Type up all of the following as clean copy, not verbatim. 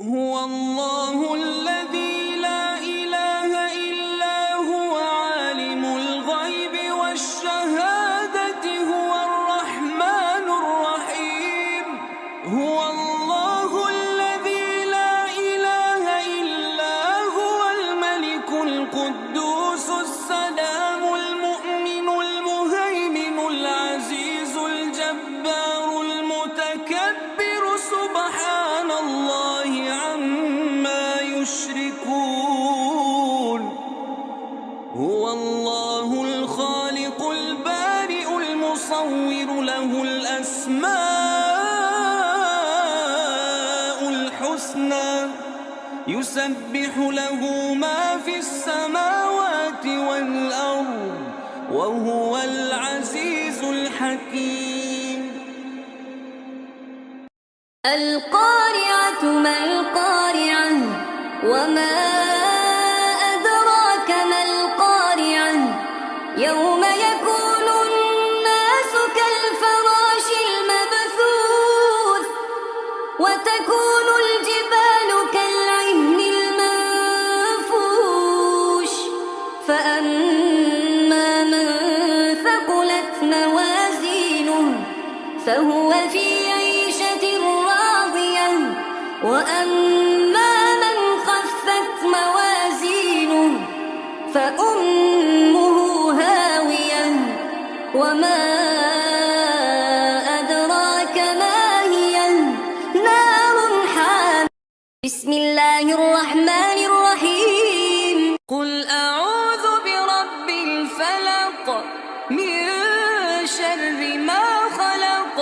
هو الله الذي لا إله إلا هو عالم الغيب والشهادة هو الرحمن الرحيم. هو الله الذي لا إله إلا هو الملك القدوس السلام المؤمن المهيمن العزيز الجبار المتكبر سبحان الله عما يشركون. هو الله الخالق البارئ المصور له الأسماء الحسنى يسبح له ما في السماوات والأرض وهو العزيز الحكيم. القارعة ما القارعة وما أدراك ما القارعة يوم يكون الناس كالفراش المبثوث وتكون الجبال كالعهن المنفوش فأما من ثقلت موازينه فهو في عيشة راضية وأما من خفت موازينه فأمه هاوية وما أدراك ما هي نار حامية. بسم الله الرحمن الرحيم. قل أعوذ برب الفلق من شر ما خلق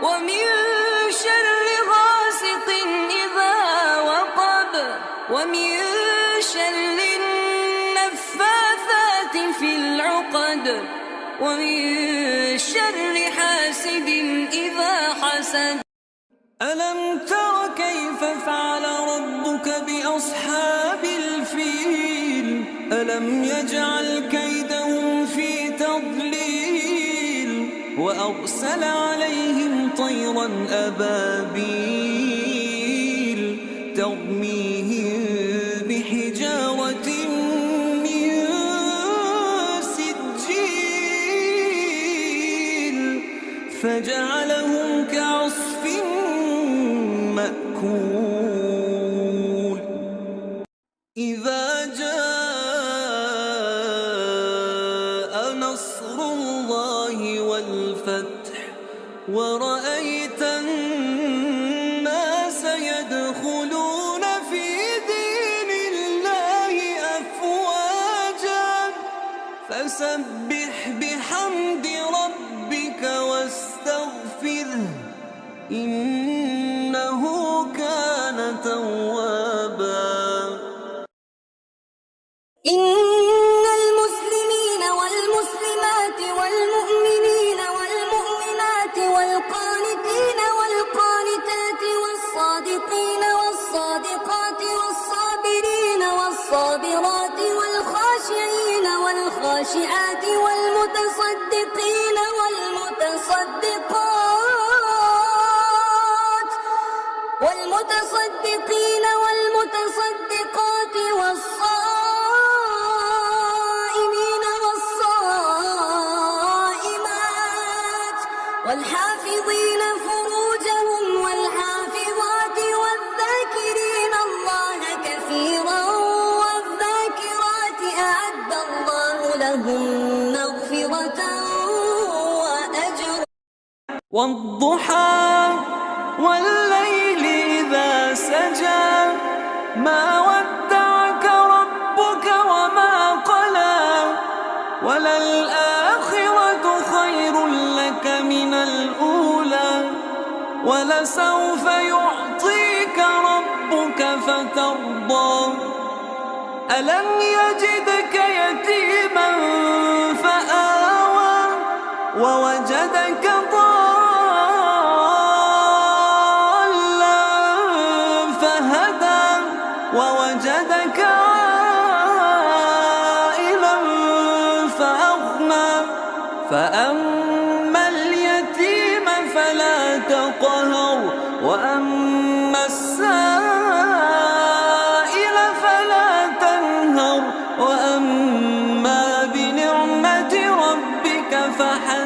ومن شر غاسق إذا وقب ومن شر النفاثات في العقد ومن شر حاسد إذا حسد. ألم تر كيف فعل ربك بأصحاب الفيل؟ ألم يجعل كيدهم في تضليل وأرسل عليهم طيرا أبابيل ترميهم بحجارة من سجيل فجعلهم كعصف مأكول. إذا جاء نصر الله والفتح ورأيت الناس يدخلون في دين الله أفواجا فسبح بحمد ربك واستغفره إنه كان توابا. إن المسلمين والمسلمات والمؤمنين والمؤمنات والقانتين والقانتات والصادقين والصادقات والصابرين والصابرات والخاشعين والخاشعات والمتصدقين والمتصدقات والصائمين والصائمات والحافظين فروجهم والحافظات والذاكرين الله كثيرا والذاكرات أعد الله لهم مغفرة وأجرا. والضحى والليل إذا سجى ما ودعك ربك وما قلى وللآخرة خير لك من الأولى ولسوف يعطيك ربك فترضى. ألم يجدك يتيما فآوى ووجدك ووجدك عائلا فأغنى فأما اليتيم فلا تقهر وأما السائل فحسب